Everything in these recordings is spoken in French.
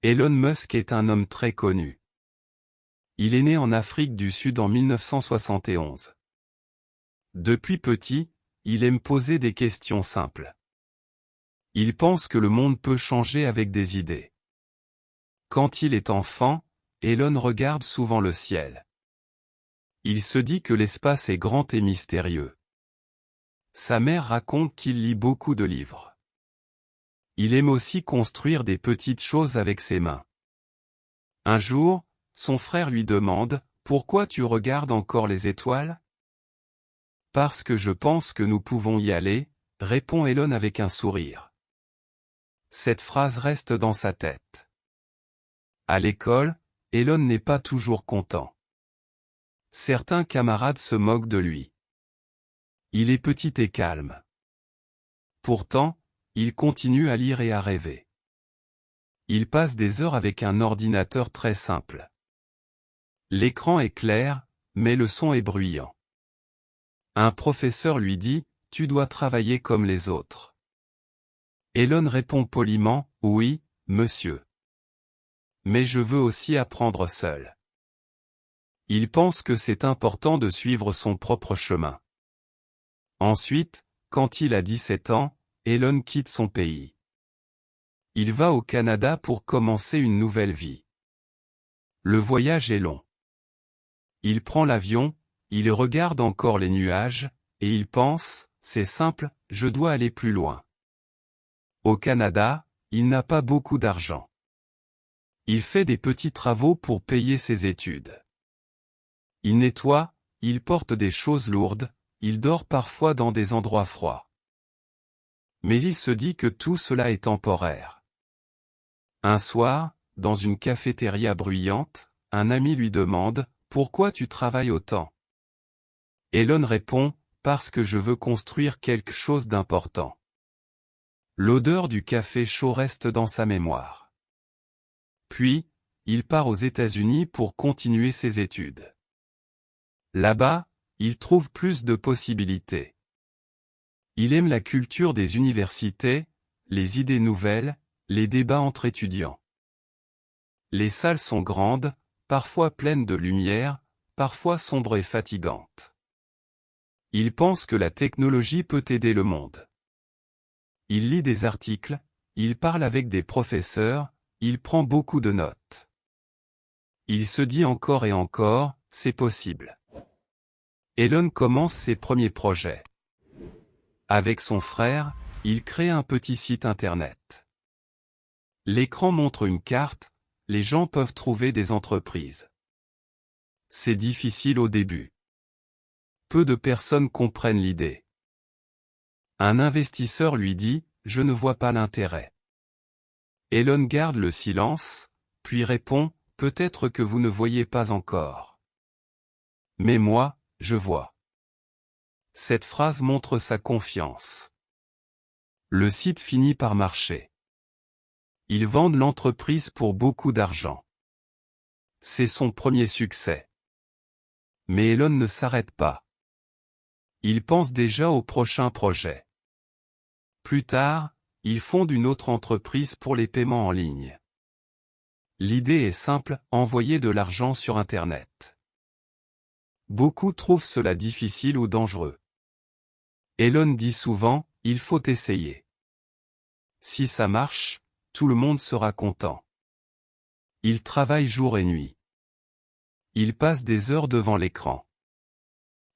Elon Musk est un homme très connu. Il est né en Afrique du Sud en 1971. Depuis petit, il aime poser des questions simples. Il pense que le monde peut changer avec des idées. Quand il est enfant, Elon regarde souvent le ciel. Il se dit que l'espace est grand et mystérieux. Sa mère raconte qu'il lit beaucoup de livres. Il aime aussi construire des petites choses avec ses mains. Un jour, son frère lui demande « Pourquoi tu regardes encore les étoiles ?»« Parce que je pense que nous pouvons y aller », répond Elon avec un sourire. Cette phrase reste dans sa tête. À l'école, Elon n'est pas toujours content. Certains camarades se moquent de lui. Il est petit et calme. Pourtant, il continue à lire et à rêver. Il passe des heures avec un ordinateur très simple. L'écran est clair, mais le son est bruyant. Un professeur lui dit « Tu dois travailler comme les autres ». Elon répond poliment « Oui, monsieur. Mais je veux aussi apprendre seul ». Il pense que c'est important de suivre son propre chemin. Ensuite, quand il a 17 ans, Elon quitte son pays. Il va au Canada pour commencer une nouvelle vie. Le voyage est long. Il prend l'avion, il regarde encore les nuages, et il pense, c'est simple, je dois aller plus loin. Au Canada, il n'a pas beaucoup d'argent. Il fait des petits travaux pour payer ses études. Il nettoie, il porte des choses lourdes, il dort parfois dans des endroits froids. Mais il se dit que tout cela est temporaire. Un soir, dans une cafétéria bruyante, un ami lui demande « Pourquoi tu travailles autant ?» Elon répond « Parce que je veux construire quelque chose d'important ». L'odeur du café chaud reste dans sa mémoire. Puis, il part aux États-Unis pour continuer ses études. Là-bas, il trouve plus de possibilités. Il aime la culture des universités, les idées nouvelles, les débats entre étudiants. Les salles sont grandes, parfois pleines de lumière, parfois sombres et fatigantes. Il pense que la technologie peut aider le monde. Il lit des articles, il parle avec des professeurs, il prend beaucoup de notes. Il se dit encore et encore, c'est possible. Elon commence ses premiers projets. Avec son frère, il crée un petit site internet. L'écran montre une carte, les gens peuvent trouver des entreprises. C'est difficile au début. Peu de personnes comprennent l'idée. Un investisseur lui dit « Je ne vois pas l'intérêt ». Elon garde le silence, puis répond « Peut-être que vous ne voyez pas encore. Mais moi, je vois ». Cette phrase montre sa confiance. Le site finit par marcher. Ils vendent l'entreprise pour beaucoup d'argent. C'est son premier succès. Mais Elon ne s'arrête pas. Il pense déjà au prochain projet. Plus tard, il fonde une autre entreprise pour les paiements en ligne. L'idée est simple, envoyer de l'argent sur Internet. Beaucoup trouvent cela difficile ou dangereux. Elon dit souvent, il faut essayer. Si ça marche, tout le monde sera content. Il travaille jour et nuit. Il passe des heures devant l'écran.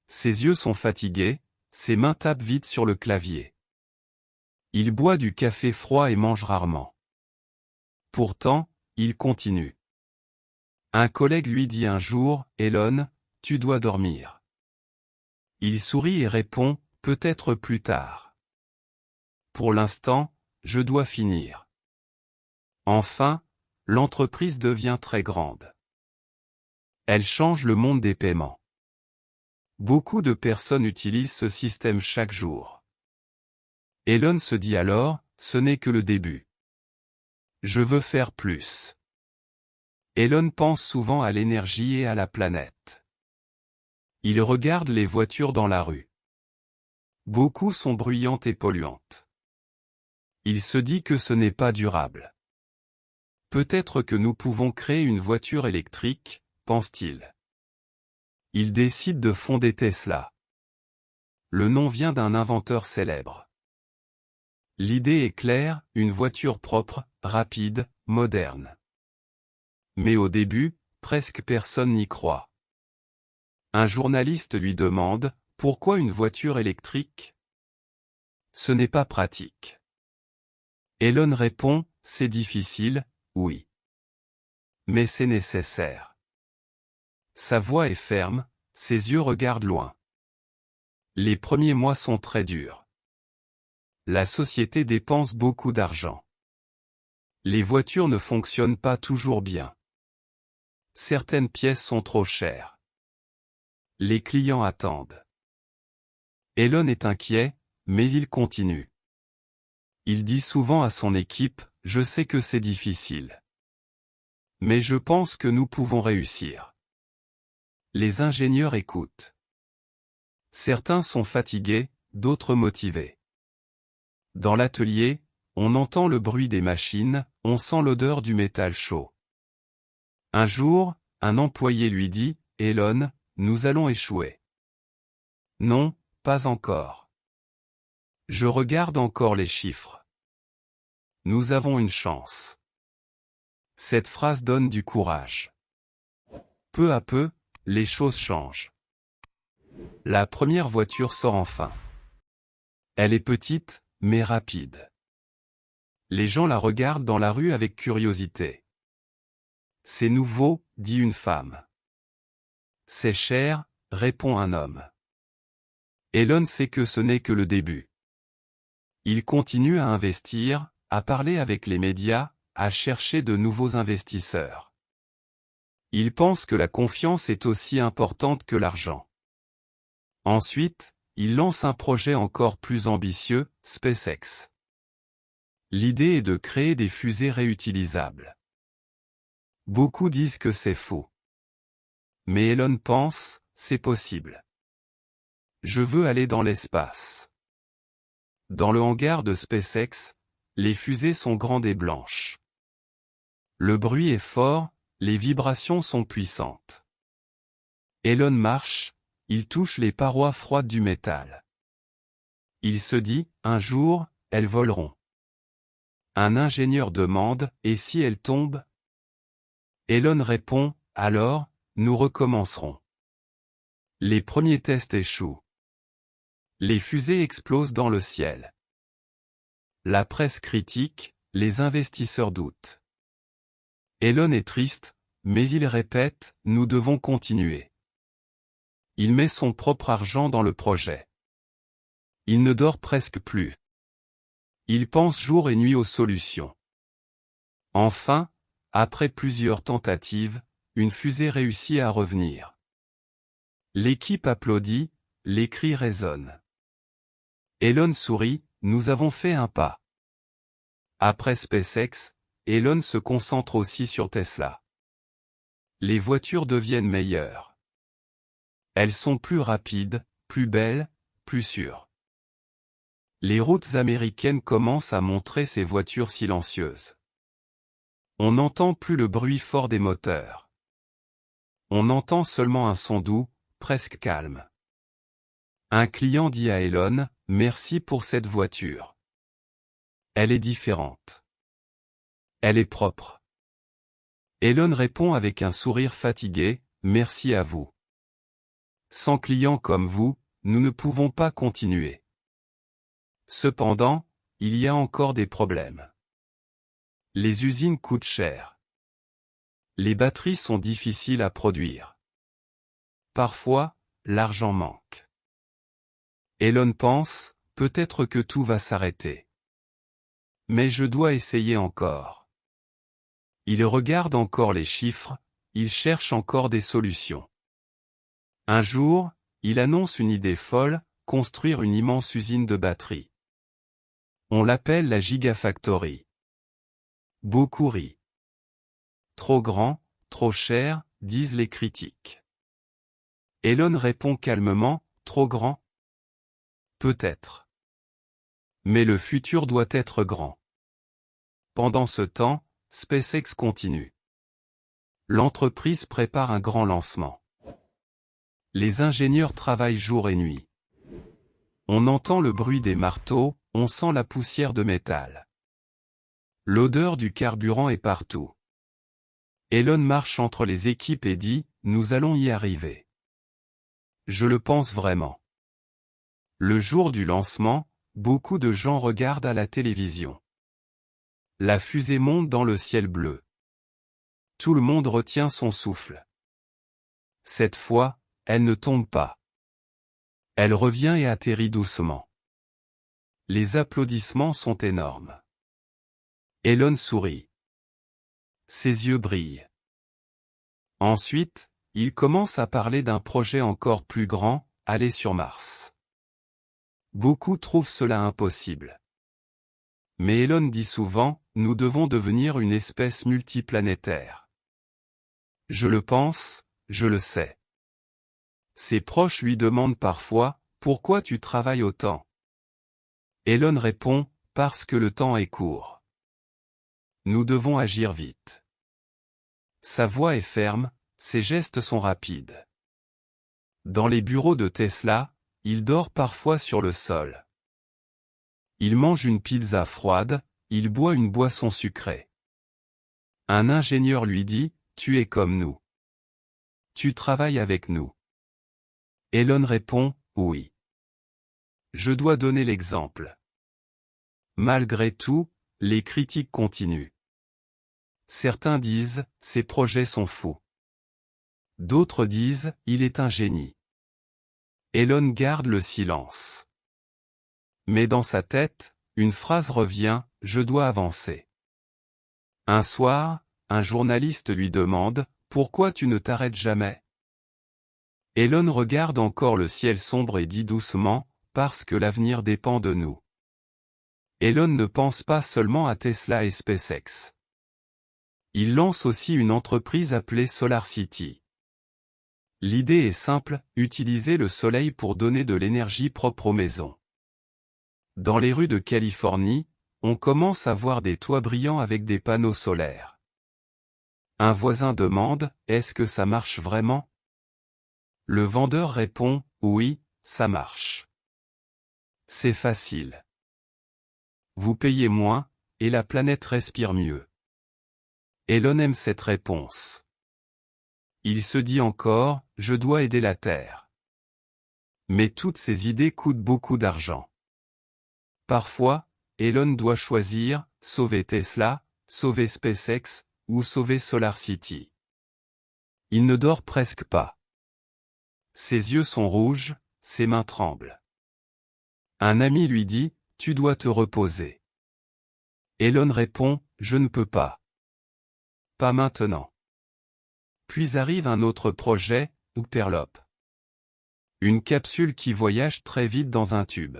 Ses yeux sont fatigués, ses mains tapent vite sur le clavier. Il boit du café froid et mange rarement. Pourtant, il continue. Un collègue lui dit un jour, « Elon, tu dois dormir. » Il sourit et répond, « Peut-être plus tard. Pour l'instant, je dois finir. » Enfin, l'entreprise devient très grande. Elle change le monde des paiements. Beaucoup de personnes utilisent ce système chaque jour. Elon se dit alors, ce n'est que le début. Je veux faire plus. Elon pense souvent à l'énergie et à la planète. Il regarde les voitures dans la rue. Beaucoup sont bruyantes et polluantes. Il se dit que ce n'est pas durable. Peut-être que nous pouvons créer une voiture électrique, pense-t-il. Il décide de fonder Tesla. Le nom vient d'un inventeur célèbre. L'idée est claire, une voiture propre, rapide, moderne. Mais au début, presque personne n'y croit. Un journaliste lui demande, pourquoi une voiture électrique? Ce n'est pas pratique. Elon répond, c'est difficile, oui. Mais c'est nécessaire. Sa voix est ferme, ses yeux regardent loin. Les premiers mois sont très durs. La société dépense beaucoup d'argent. Les voitures ne fonctionnent pas toujours bien. Certaines pièces sont trop chères. Les clients attendent. Elon est inquiet, mais il continue. Il dit souvent à son équipe, « Je sais que c'est difficile. Mais je pense que nous pouvons réussir. » Les ingénieurs écoutent. Certains sont fatigués, d'autres motivés. Dans l'atelier, on entend le bruit des machines, on sent l'odeur du métal chaud. Un jour, un employé lui dit, « Elon, nous allons échouer. » « Non, pas encore. Je regarde encore les chiffres. Nous avons une chance. » Cette phrase donne du courage. Peu à peu, les choses changent. La première voiture sort enfin. Elle est petite, mais rapide. Les gens la regardent dans la rue avec curiosité. « C'est nouveau, » dit une femme. « C'est cher, » répond un homme. Elon sait que ce n'est que le début. Il continue à investir, à parler avec les médias, à chercher de nouveaux investisseurs. Il pense que la confiance est aussi importante que l'argent. Ensuite, il lance un projet encore plus ambitieux, SpaceX. L'idée est de créer des fusées réutilisables. Beaucoup disent que c'est faux. Mais Elon pense, c'est possible. Je veux aller dans l'espace. Dans le hangar de SpaceX, les fusées sont grandes et blanches. Le bruit est fort, les vibrations sont puissantes. Elon marche, il touche les parois froides du métal. Il se dit, un jour, elles voleront. Un ingénieur demande, et si elles tombent? Elon répond, alors, nous recommencerons. Les premiers tests échouent. Les fusées explosent dans le ciel. La presse critique, les investisseurs doutent. Elon est triste, mais il répète, nous devons continuer. Il met son propre argent dans le projet. Il ne dort presque plus. Il pense jour et nuit aux solutions. Enfin, après plusieurs tentatives, une fusée réussit à revenir. L'équipe applaudit, les cris résonnent. Elon sourit, nous avons fait un pas. Après SpaceX, Elon se concentre aussi sur Tesla. Les voitures deviennent meilleures. Elles sont plus rapides, plus belles, plus sûres. Les routes américaines commencent à montrer ces voitures silencieuses. On n'entend plus le bruit fort des moteurs. On entend seulement un son doux, presque calme. Un client dit à Elon, « Merci pour cette voiture. Elle est différente. Elle est propre. » Elon répond avec un sourire fatigué, « Merci à vous. Sans clients comme vous, nous ne pouvons pas continuer. » Cependant, il y a encore des problèmes. Les usines coûtent cher. Les batteries sont difficiles à produire. Parfois, l'argent manque. Elon pense, peut-être que tout va s'arrêter. Mais je dois essayer encore. Il regarde encore les chiffres, il cherche encore des solutions. Un jour, il annonce une idée folle, construire une immense usine de batteries. On l'appelle la Gigafactory. Beaucoup rient. Trop grand, trop cher, disent les critiques. Elon répond calmement, trop grand? Peut-être. Mais le futur doit être grand. Pendant ce temps, SpaceX continue. L'entreprise prépare un grand lancement. Les ingénieurs travaillent jour et nuit. On entend le bruit des marteaux, on sent la poussière de métal. L'odeur du carburant est partout. Elon marche entre les équipes et dit, « Nous allons y arriver. » Je le pense vraiment. Le jour du lancement, beaucoup de gens regardent à la télévision. La fusée monte dans le ciel bleu. Tout le monde retient son souffle. Cette fois, elle ne tombe pas. Elle revient et atterrit doucement. Les applaudissements sont énormes. Elon sourit. Ses yeux brillent. Ensuite, il commence à parler d'un projet encore plus grand, aller sur Mars. Beaucoup trouvent cela impossible. Mais Elon dit souvent, nous devons devenir une espèce multiplanétaire. Je le pense, je le sais. Ses proches lui demandent parfois, pourquoi tu travailles autant? Elon répond, parce que le temps est court. Nous devons agir vite. Sa voix est ferme, ses gestes sont rapides. Dans les bureaux de Tesla, il dort parfois sur le sol. Il mange une pizza froide, il boit une boisson sucrée. Un ingénieur lui dit, tu es comme nous. Tu travailles avec nous. Elon répond, oui. Je dois donner l'exemple. Malgré tout, les critiques continuent. Certains disent, ses projets sont fous. D'autres disent, il est un génie. Elon garde le silence. Mais dans sa tête, une phrase revient, je dois avancer. Un soir, un journaliste lui demande, pourquoi tu ne t'arrêtes jamais? Elon regarde encore le ciel sombre et dit doucement, parce que l'avenir dépend de nous. Elon ne pense pas seulement à Tesla et SpaceX. Il lance aussi une entreprise appelée SolarCity. L'idée est simple, utiliser le soleil pour donner de l'énergie propre aux maisons. Dans les rues de Californie, on commence à voir des toits brillants avec des panneaux solaires. Un voisin demande, est-ce que ça marche vraiment? Le vendeur répond, oui, ça marche. C'est facile. Vous payez moins, et la planète respire mieux. Elon aime cette réponse. Il se dit encore, je dois aider la Terre. Mais toutes ces idées coûtent beaucoup d'argent. Parfois, Elon doit choisir, sauver Tesla, sauver SpaceX, ou sauver SolarCity. Il ne dort presque pas. Ses yeux sont rouges, ses mains tremblent. Un ami lui dit, tu dois te reposer. Elon répond, je ne peux pas. Pas maintenant. Puis arrive un autre projet, Hyperloop. Une capsule qui voyage très vite dans un tube.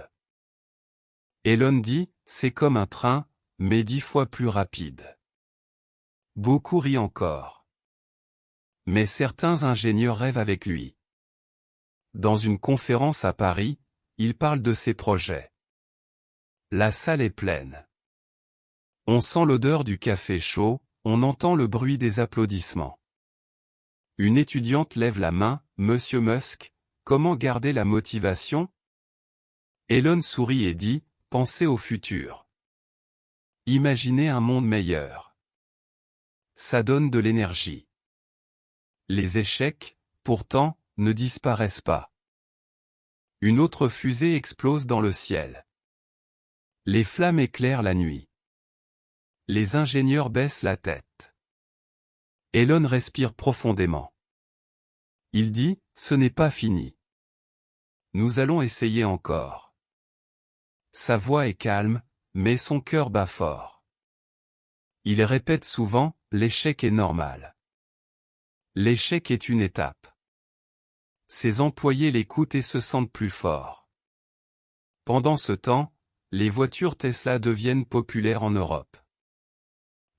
Elon dit, c'est comme un train, mais 10 fois plus rapide. Beaucoup rient encore. Mais certains ingénieurs rêvent avec lui. Dans une conférence à Paris, il parle de ses projets. La salle est pleine. On sent l'odeur du café chaud, on entend le bruit des applaudissements. Une étudiante lève la main, Monsieur Musk, comment garder la motivation? Elon sourit et dit, pensez au futur. Imaginez un monde meilleur. Ça donne de l'énergie. Les échecs, pourtant, ne disparaissent pas. Une autre fusée explose dans le ciel. Les flammes éclairent la nuit. Les ingénieurs baissent la tête. Elon respire profondément. Il dit, ce n'est pas fini. Nous allons essayer encore. Sa voix est calme, mais son cœur bat fort. Il répète souvent, l'échec est normal. L'échec est une étape. Ses employés l'écoutent et se sentent plus forts. Pendant ce temps, les voitures Tesla deviennent populaires en Europe.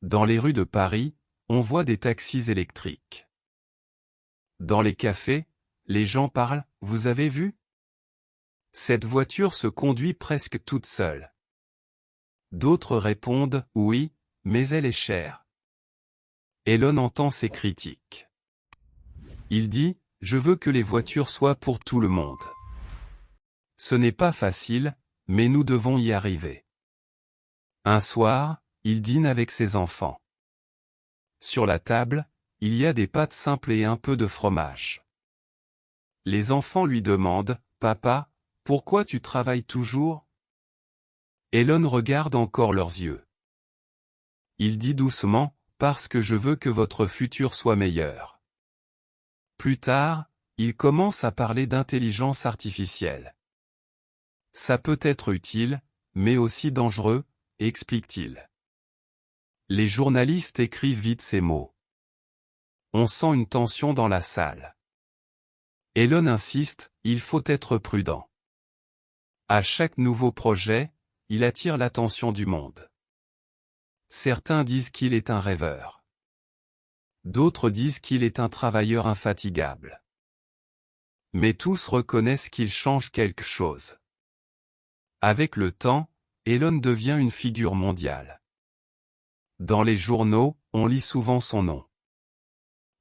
Dans les rues de Paris, on voit des taxis électriques. Dans les cafés, les gens parlent, vous avez vu? Cette voiture se conduit presque toute seule. D'autres répondent, oui, mais elle est chère. Elon entend ces critiques. Il dit, je veux que les voitures soient pour tout le monde. Ce n'est pas facile, mais nous devons y arriver. Un soir, il dîne avec ses enfants. Sur la table, il y a des pâtes simples et un peu de fromage. Les enfants lui demandent, « Papa, pourquoi tu travailles toujours ?» Elon regarde encore leurs yeux. Il dit doucement, « Parce que je veux que votre futur soit meilleur. » Plus tard, il commence à parler d'intelligence artificielle. Ça peut être utile, mais aussi dangereux, explique-t-il. Les journalistes écrivent vite ces mots. On sent une tension dans la salle. Elon insiste, il faut être prudent. À chaque nouveau projet, il attire l'attention du monde. Certains disent qu'il est un rêveur. D'autres disent qu'il est un travailleur infatigable. Mais tous reconnaissent qu'il change quelque chose. Avec le temps, Elon devient une figure mondiale. Dans les journaux, on lit souvent son nom.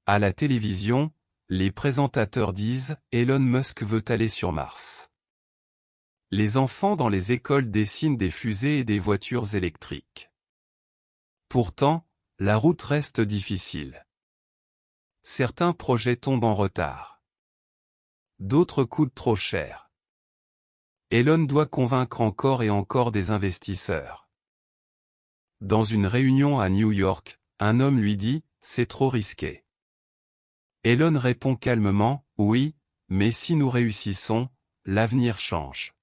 À la télévision, les présentateurs disent « Elon Musk veut aller sur Mars ». Les enfants dans les écoles dessinent des fusées et des voitures électriques. Pourtant, la route reste difficile. Certains projets tombent en retard. D'autres coûtent trop cher. Elon doit convaincre encore et encore des investisseurs. Dans une réunion à New York, un homme lui dit « C'est trop risqué ». Elon répond calmement « Oui, mais si nous réussissons, l'avenir change ».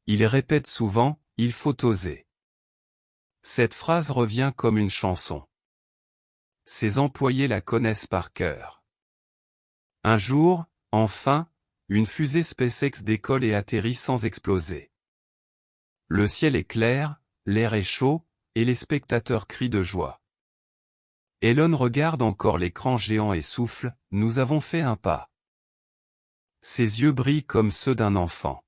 Il répète souvent « Il faut oser ». Cette phrase revient comme une chanson. Ses employés la connaissent par cœur. Un jour, enfin, une fusée SpaceX décolle et atterrit sans exploser. Le ciel est clair, l'air est chaud, et les spectateurs crient de joie. Elon regarde encore l'écran géant et souffle, « Nous avons fait un pas ». Ses yeux brillent comme ceux d'un enfant.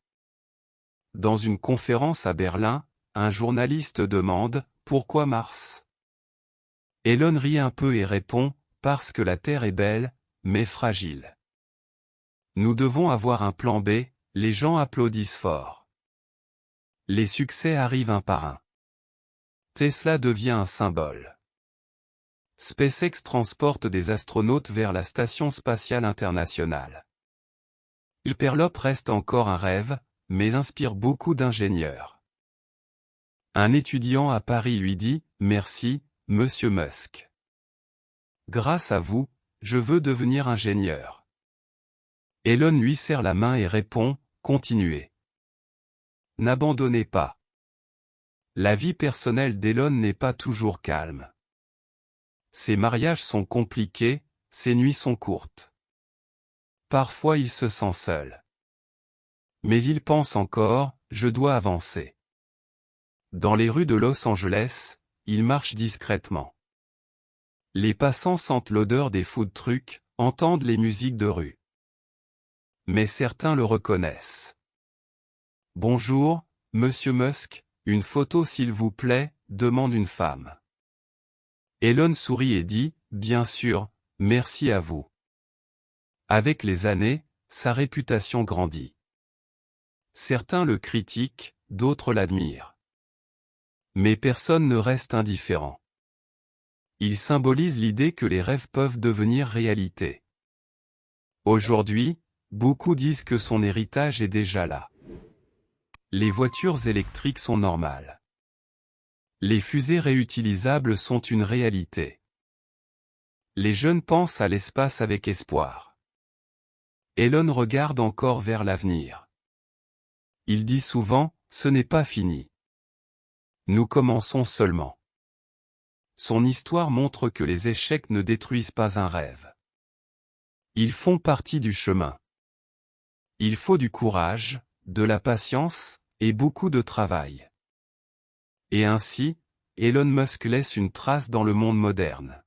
Dans une conférence à Berlin, un journaliste demande « Pourquoi Mars ?» Elon rit un peu et répond « Parce que la Terre est belle, mais fragile. Nous devons avoir un plan B », les gens applaudissent fort. Les succès arrivent un par un. Tesla devient un symbole. SpaceX transporte des astronautes vers la Station spatiale internationale. Hyperloop reste encore un rêve, mais inspire beaucoup d'ingénieurs. Un étudiant à Paris lui dit « Merci, Monsieur Musk. Grâce à vous, je veux devenir ingénieur. » Elon lui serre la main et répond « Continuez. N'abandonnez pas. » La vie personnelle d'Elon n'est pas toujours calme. Ses mariages sont compliqués, ses nuits sont courtes. Parfois il se sent seul. Mais il pense encore, je dois avancer. Dans les rues de Los Angeles, il marche discrètement. Les passants sentent l'odeur des food trucks, entendent les musiques de rue. Mais certains le reconnaissent. Bonjour, Monsieur Musk, une photo s'il vous plaît, demande une femme. Elon sourit et dit, bien sûr, merci à vous. Avec les années, sa réputation grandit. Certains le critiquent, d'autres l'admirent. Mais personne ne reste indifférent. Il symbolise l'idée que les rêves peuvent devenir réalité. Aujourd'hui, beaucoup disent que son héritage est déjà là. Les voitures électriques sont normales. Les fusées réutilisables sont une réalité. Les jeunes pensent à l'espace avec espoir. Elon regarde encore vers l'avenir. Il dit souvent, ce n'est pas fini. Nous commençons seulement. Son histoire montre que les échecs ne détruisent pas un rêve. Ils font partie du chemin. Il faut du courage, de la patience, et beaucoup de travail. Et ainsi, Elon Musk laisse une trace dans le monde moderne.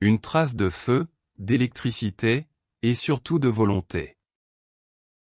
Une trace de feu, d'électricité, et surtout de volonté.